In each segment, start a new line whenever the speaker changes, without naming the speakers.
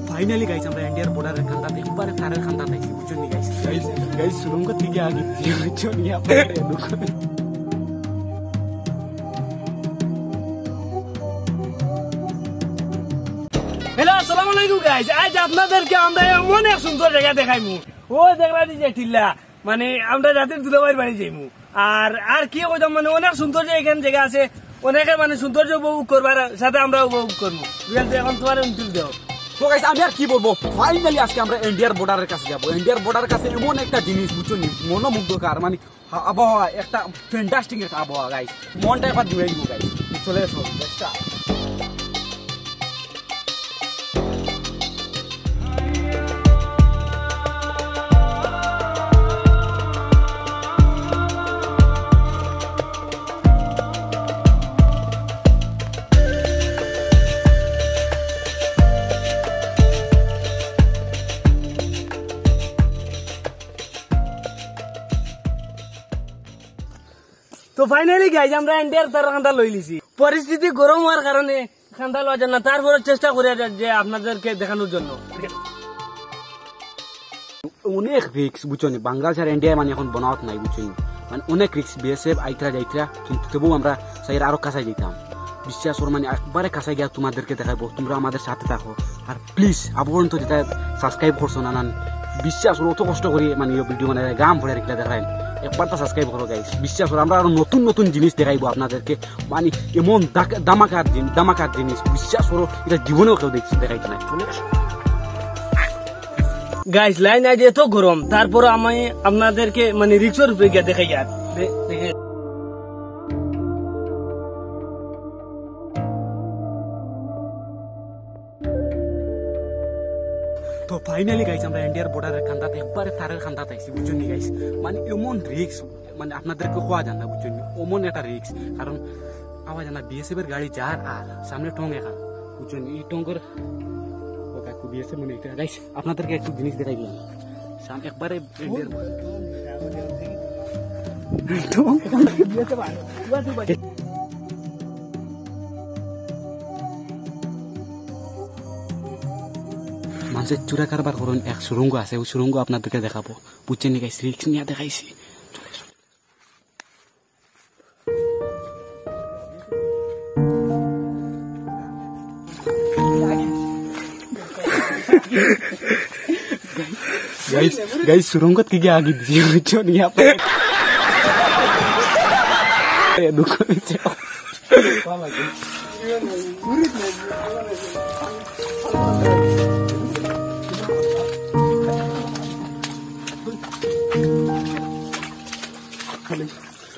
finally guys আমরা ইন্ডিয়ার বর্ডারের খান্দাতে একবারে তারের খান্দাতে আইছি বুঝছেন নি গাইস গাইস সুরঙ্গ থেকে আগে বুঝছেন নি আপনারা হ্যালো আসসালামু আলাইকুম গাইস আজ আপনাদেরকে আমরা এমন এক সুন্দর জায়গা দেখাইমু ও দেখলা যে টিল্লা মানে আমরা জাতির দুলাভাইয়ের বাড়ি যাইমু আর আর কি কইতাম মানে অনেক সুন্দর এখানে জায়গা আছে অনেকে মানে সৌন্দর্য উপভোগ করবার সাথে আমরা উপভোগ করবো এখন তোমার উন্টিল দেও
তো গাইস আমি আর কি বলবো ফাইনালি আজকে আমরা ইন্ডিয়ার বর্ডারের কাছে যাবো ইন্ডিয়ার বর্ডারের কাছে এমন একটা জিনিস বুঝছো নি মনোমুগ্ধকর মানে আবহাওয়া একটা ফ্যান্টাস্টিক একটা আবহাওয়া গাইস মনটা একবার জুড়ে দিব গাইস চলে এসো
তো ফাইনালি গাইজ আমরা ইন্ডিয়ার তার খান্দা লই লিছি পরিস্থিতি গরম হওয়ার কারণে খান্দা লওয়া যায় না তারপরে চেষ্টা করে যে আপনাদেরকে দেখানোর জন্য
অনেক রিক্স বুঝছো নি বাংলাদেশ আর ইন্ডিয়া মানে এখন বনাওয়াত নাই বুঝছো নি মানে অনেক রিক্স বিএসএফ আইতরা যাইতরা কিন্তু তবুও আমরা সাইর আরো কাছে যাইতাম বিশ্বাস ওর মানে একবারে কাছে গিয়া তোমাদেরকে দেখাবো তোমরা আমাদের সাথে থাকো আর প্লিজ আবরন্ত যেটা সাবস্ক্রাইব করছো না বিশ্বাস ওর অত কষ্ট করি মানে ভিডিও মানে গ্রাম ভরে রেখে দেখাই একবার তো সাবস্ক্রাইব করো গাইস বিশ্বাস করো আমরা আরো নতুন নতুন জিনিস দেখাইবো আপনাদেরকে মানে এমন দামাকার জিনিস বিশ্বাস করো এটা জীবনেও কেউ দেখাইতে নাই চলে
গাইস লাইন আজ এত গরম তারপর আমি আপনাদেরকে মানে রিক্সার উপরে গিয়ে দেখাই আর দেখে
তো ফাইনালি গাইস আমরা ইন্ডিয়ার বর্ডারের খান্দাতে একবারে তারের খান্দাতে আইছি বুঝছেন নি গাইস মানে এমন রিক্স মানে আপনাদেরকে কোয়া জানা বুঝছেন নি এমন একটা রিক্স কারণ আওয়াজ জানা বিএসএফ এর গাড়ি যার আর সামনে টং একা বুঝছেন এই টঙ্গের কাকু বিএসএফ মনে এটা গাইস আপনাদেরকে একটু জিনিস দেখাই দিলাম সামনে একবারে ইন্ডিয়ার মানুষের চূড়া কারবার করুন এক সুরঙ্গ আছে ওই সুরঙ্গ আপনাদেরকে দেখাবো বুঝছেন নি গাইস রিক্স নিয়ে দেখাইছি গাইস সুরঙ্গ থেকে আগে দিয়ে বুঝছো নি দুঃখ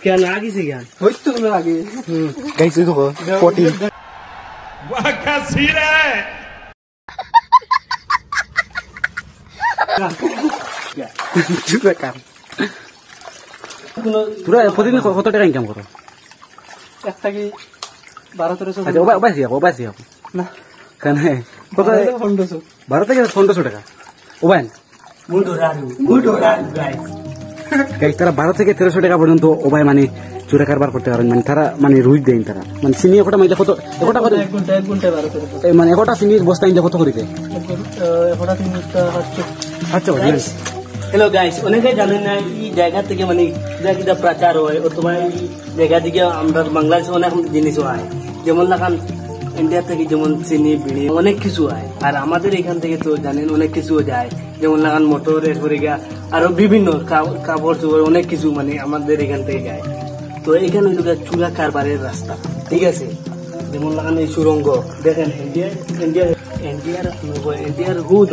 क्या आगे से ज्ञान
आगे गाइस देखो पोटी
वाह क्या सीन है
পুরা প্রতিদিন কত টাকা ইনকাম করো
একটা কি 12-1300
আচ্ছা ওবাইছি না কেন কত 12 থেকে 1500 টাকা ওবাইন গাইস তারা 12 থেকে 1300 টাকা পর্যন্ত ওবাই মানে চোরা কারবার করতে পারেন মানে তারা মানে রুই দেন তারা মানে চিনি একটা মাইলে কত একটা করে 1 ঘন্টা 12 মানে একটা চিনি বস্তা ইন্দে কত করে দেয়
একটা 3 বস্তা
আচ্ছা
হ্যালো গাইস অনেকে জানেন না এই জায়গা থেকে মানে যেটা প্রচার হয় অথবা এই জায়গা থেকে আমরা বাংলাদেশে অনেক জিনিস হয় যেমন লাগান ইন্ডিয়া থেকে যেমন চিনি বিড়ি অনেক কিছু হয় আর আমাদের এখান থেকে তো জানেন অনেক কিছু যায় যেমন লাগান মোটর এরপরে আরো বিভিন্ন কাপড় চোপড় অনেক কিছু মানে আমাদের এখান থেকে যায় তো এখানে চুলা কারবারের রাস্তা ঠিক আছে যেমন লাগান এই সুরঙ্গ দেখেন ইন্ডিয়ার হুদ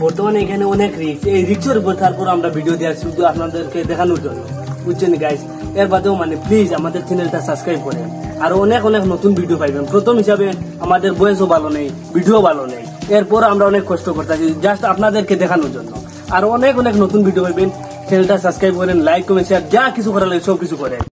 বর্তমানে এখানে অনেক রিক্স এই রিক্সের উপর তারপর আমরা ভিডিও দেওয়া শুধু আপনাদেরকে দেখানোর জন্য বুঝছেন গাইস এর বাদেও মানে প্লিজ আমাদের চ্যানেলটা সাবস্ক্রাইব করেন আর অনেক নতুন ভিডিও পাইবেন প্রথম হিসাবে আমাদের বয়সও ভালো নেই ভিডিও ভালো নেই এরপর আমরা অনেক কষ্ট করতেছি জাস্ট আপনাদেরকে দেখানোর জন্য আর অনেক নতুন ভিডিও পাইবেন চ্যানেলটা সাবস্ক্রাইব করেন লাইক কমেন্ট শেয়ার যা কিছু করার লাগে সব কিছু করেন